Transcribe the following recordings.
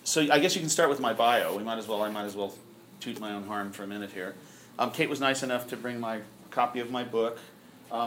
So I guess you can start with my bio. I might as well toot my own horn for a minute here. Kate was nice enough to bring my copy of my book.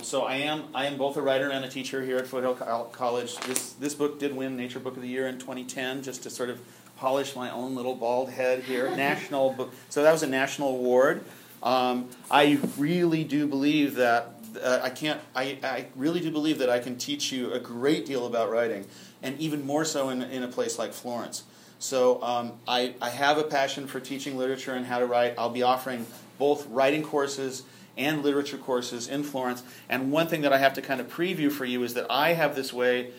So I am both a writer and a teacher here at Foothill College. This book did win Nature Book of the Year in 2010, just to sort of polish my own little bald head here. National book. So that was a national award. I really do believe that I really do believe that I can teach you a great deal about writing, and even more so in a place like Florence. So I have a passion for teaching literature and how to write. I'll be offering both writing courses and literature courses in Florence. And one thing that I have to kind of preview for you is that I have this way,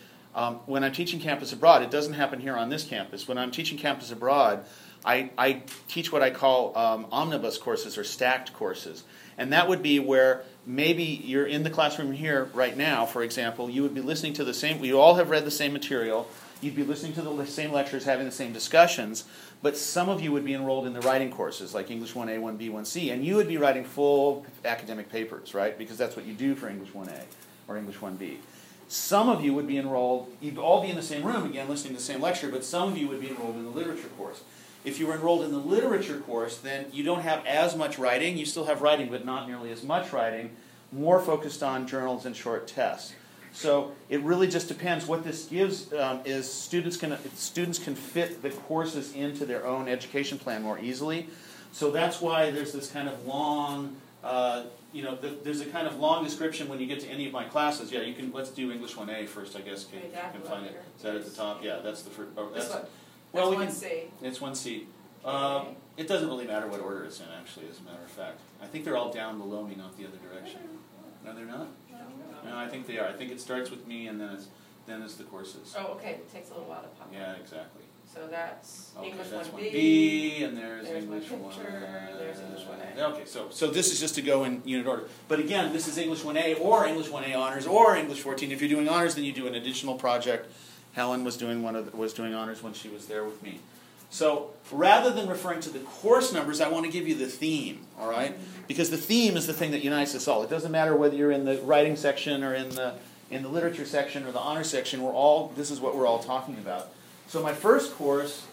when I'm teaching campus abroad, it doesn't happen here on this campus. When I'm teaching campus abroad, I teach what I call omnibus courses or stacked courses. And that would be where maybe you're in the classroom here right now, for example, you would be listening to the same, we all have read the same material, you'd be listening to the same lectures, having the same discussions, but some of you would be enrolled in the writing courses, like English 1A, 1B, 1C, and you would be writing full academic papers, right? Because that's what you do for English 1A or English 1B. Some of you would be enrolled, you'd all be in the same room, again, listening to the same lecture, but some of you would be enrolled in the literature course. If you were enrolled in the literature course, then you don't have as much writing. You still have writing, but not nearly as much writing, more focused on journals and short tests. So it really just depends. What this gives is students can fit the courses into their own education plan more easily. So that's why there's this kind of long, there's a kind of long description when you get to any of my classes. Yeah, you can. Let's do English 1A first, I guess. Kate, you can find it. Is that at the top? Yeah, that's the first. Oh, that's. Well, we can. It's 1C. It doesn't really matter what order it's in, actually, as a matter of fact. I think they're all down below me, not the other direction. No, they're not? No, I think they are. I think it starts with me, and then it's the courses. Oh, okay. It takes a little while to pop up. Yeah, exactly. So that's English that's 1B, and there's English 1. There's English 1A. Okay, so this is just to go in unit order. But again, this is English 1A or English 1A honors or English 14. If you're doing honors, then you do an additional project. Helen was doing honors when she was there with me. So rather than referring to the course numbers, I want to give you the theme, all right? Because the theme is the thing that unites us all. It doesn't matter whether you're in the writing section or in the literature section or the honors section. This is what we're all talking about. So my first course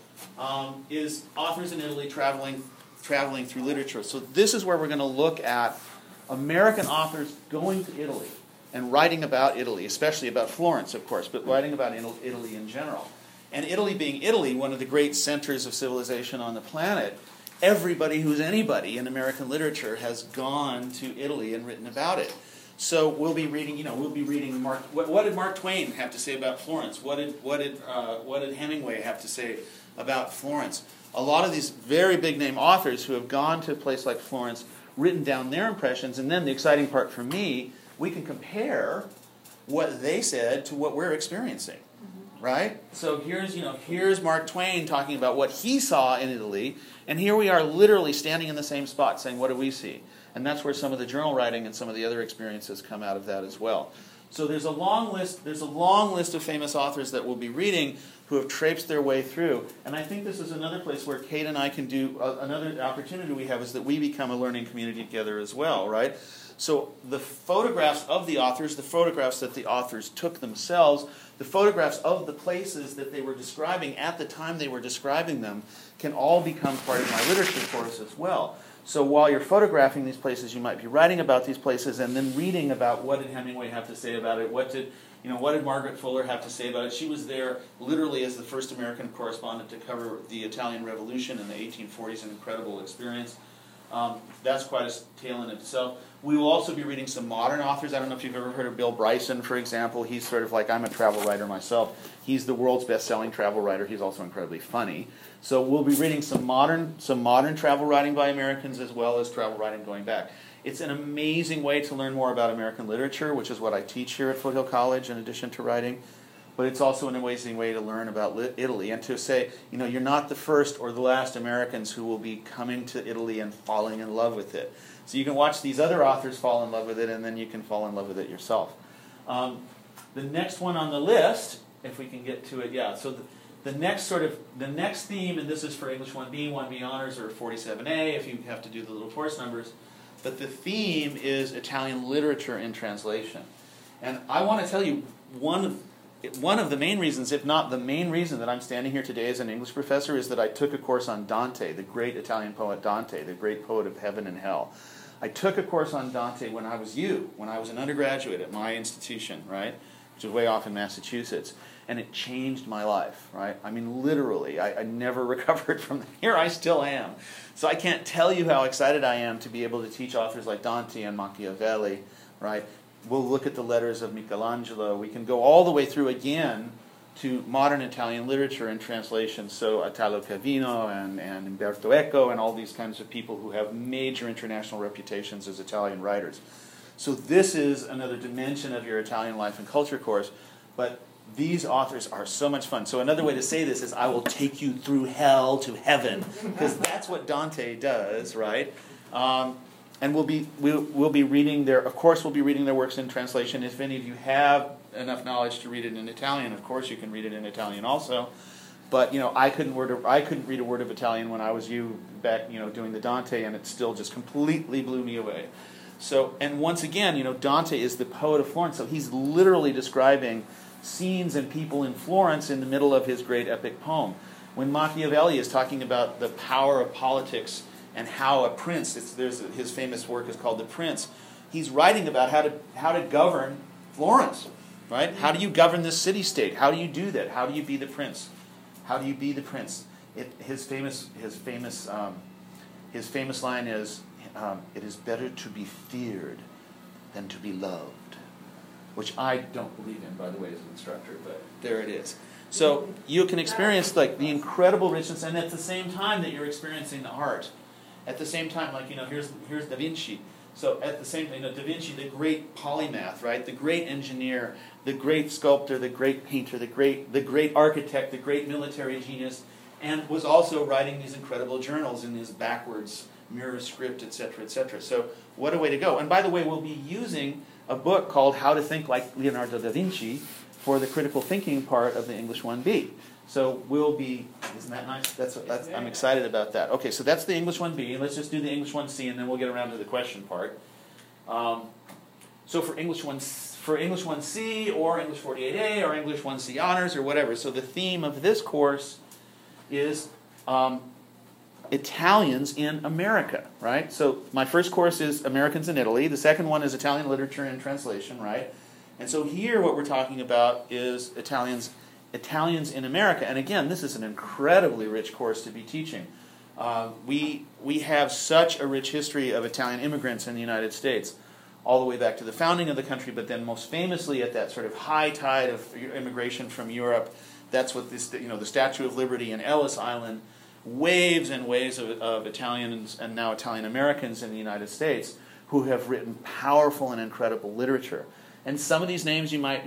is Authors in Italy Traveling Through Literature. So this is where we're going to look at American authors going to Italy and writing about Italy, especially about Florence, of course, but writing about Italy in general. And Italy being Italy, one of the great centers of civilization on the planet, everybody who's anybody in American literature has gone to Italy and written about it. So we'll be reading, what did Mark Twain have to say about Florence? What did Hemingway have to say about Florence? A lot of these very big name authors who have gone to a place like Florence, written down their impressions, and then the exciting part for me, we can compare what they said to what we're experiencing. Right? So here's Mark Twain talking about what he saw in Italy, and here we are literally standing in the same spot saying, what do we see? And that's where some of the journal writing and some of the other experiences come out of that as well. So there's a long list of famous authors that we'll be reading who have traipsed their way through. And I think this is another place where Kate and I can do, another opportunity we have is that we become a learning community together as well, right? So the photographs of the authors, the photographs that the authors took themselves, the photographs of the places that they were describing at the time they were describing them can all become part of my literature course as well. So while you're photographing these places, you might be writing about these places and then reading about what did Hemingway have to say about it, what did Margaret Fuller have to say about it. She was there literally as the first American correspondent to cover the Italian Revolution in the 1840s, an incredible experience. That's quite a tale in itself. We will also be reading some modern authors. I don't know if you've ever heard of Bill Bryson, for example. He's sort of like, I'm a travel writer myself. He's the world's best-selling travel writer. He's also incredibly funny. So we'll be reading some modern travel writing by Americans as well as travel writing going back. It's an amazing way to learn more about American literature, which is what I teach here at Foothill College in addition to writing. But it's also an amazing way to learn about Italy and to say, you're not the first or the last Americans who will be coming to Italy and falling in love with it. So you can watch these other authors fall in love with it, and then you can fall in love with it yourself. The next one on the list, if we can get to it, yeah. So the next theme, and this is for English 1B, 1B honors, or 47A, if you have to do the little course numbers. But the theme is Italian literature in translation, and I want to tell you one one of the main reasons, if not the main reason, that I'm standing here today as an English professor is that I took a course on Dante, the great Italian poet Dante, the great poet of heaven and hell. I took a course on Dante when I was an undergraduate at my institution, right, which is way off in Massachusetts, and it changed my life, right? I mean, literally, I never recovered from that. Here I still am. So I can't tell you how excited I am to be able to teach authors like Dante and Machiavelli, right? We'll look at the letters of Michelangelo. We can go all the way through again to modern Italian literature and translation. So Italo Calvino and Umberto Eco and all these kinds of people who have major international reputations as Italian writers. So this is another dimension of your Italian life and culture course. But these authors are so much fun. So another way to say this is I will take you through hell to heaven, because that's what Dante does, right? And we'll be reading their, of course, we'll be reading their works in translation. If any of you have enough knowledge to read it in Italian, of course you can read it in Italian also. But I couldn't read a word of Italian when I was back doing the Dante, and it still just completely blew me away. So, and once again, Dante is the poet of Florence, so he's literally describing scenes and people in Florence in the middle of his great epic poem. When Machiavelli is talking about the power of politics and how a prince, his famous work is called The Prince, he's writing about how to govern Florence, right? How do you govern this city-state? How do you do that? How do you be the prince? How do you be the prince? His famous line is, "It is better to be feared than to be loved," which I don't believe in, by the way, as an instructor, but there it is. So you can experience the incredible richness, and at the same time that you're experiencing the art, at the same time, here's Da Vinci. So at the same time, Da Vinci, the great polymath, right? The great engineer, the great sculptor, the great painter, the great architect, the great military genius, and was also writing these incredible journals in his backwards mirror script, etc., etc. So what a way to go. And by the way, we'll be using a book called How to Think Like Leonardo da Vinci for the critical thinking part of the English 1B. So we'll be, isn't that nice? I'm excited about that. Okay, so that's the English 1B. Let's just do the English 1C, and then we'll get around to the question part. So for English 1C or English 48A or English 1C Honors or whatever. So the theme of this course is Italians in America, right? So my first course is Americans in Italy. The second one is Italian literature and translation, right? And so here what we're talking about is Italians in America. And again, this is an incredibly rich course to be teaching. We have such a rich history of Italian immigrants in the United States, all the way back to the founding of the country, but then most famously at that sort of high tide of immigration from Europe. That's what this, the Statue of Liberty and Ellis Island, waves and waves of Italians and now Italian Americans in the United States who have written powerful and incredible literature. And some of these names you might,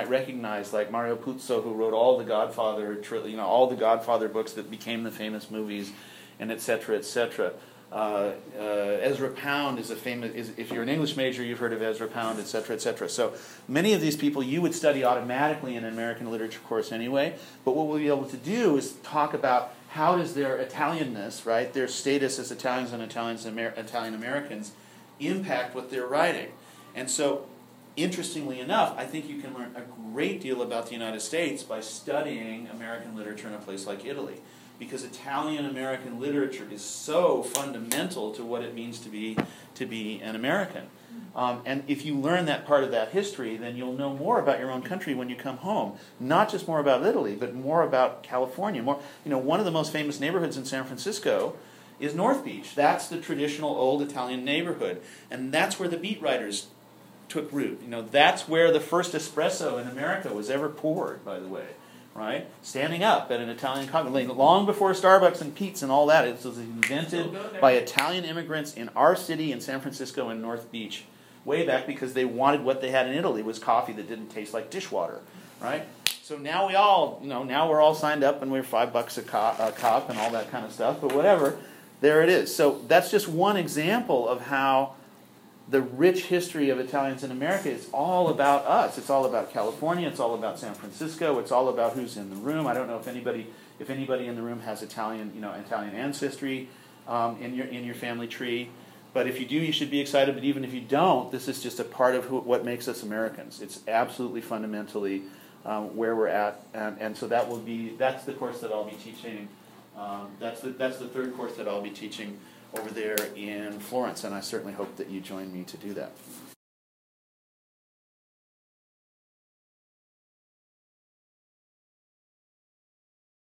recognize, like Mario Puzo, who wrote all the Godfather, all the Godfather books that became the famous movies, and et cetera, et cetera. Ezra Pound is if you're an English major, you've heard of Ezra Pound, et cetera, et cetera. So many of these people you would study automatically in an American literature course anyway, but what we'll be able to do is talk about how does their Italianness, right, their status as Italians and Italian Americans, impact what they're writing. And so, interestingly enough, I think you can learn a great deal about the United States by studying American literature in a place like Italy, because Italian-American literature is so fundamental to what it means to be an American. And if you learn that part of that history, then you'll know more about your own country when you come home. Not just more about Italy, but more about California. One of the most famous neighborhoods in San Francisco is North Beach. That's the traditional old Italian neighborhood, and that's where the beat writers took root. That's where the first espresso in America was ever poured, by the way, right? Standing up at an Italian coffee, long before Starbucks and Pete's and all that. It was invented by Italian immigrants in our city in San Francisco and North Beach, way back because they wanted what they had in Italy was coffee that didn't taste like dishwater, right? So now now we're all signed up and we're $5 a cup and all that kind of stuff, but whatever, there it is. So that's just one example of how the rich history of Italians in America is all about us. It's all about California. It's all about San Francisco. It's all about who's in the room. I don't know if anybody in the room has Italian ancestry in your family tree. But if you do, you should be excited. But even if you don't, this is just a part of what makes us Americans. It's absolutely fundamentally where we're at, and so that's the course that I'll be teaching. That's the third course that I'll be teaching over there in Florence, and I certainly hope that you join me to do that.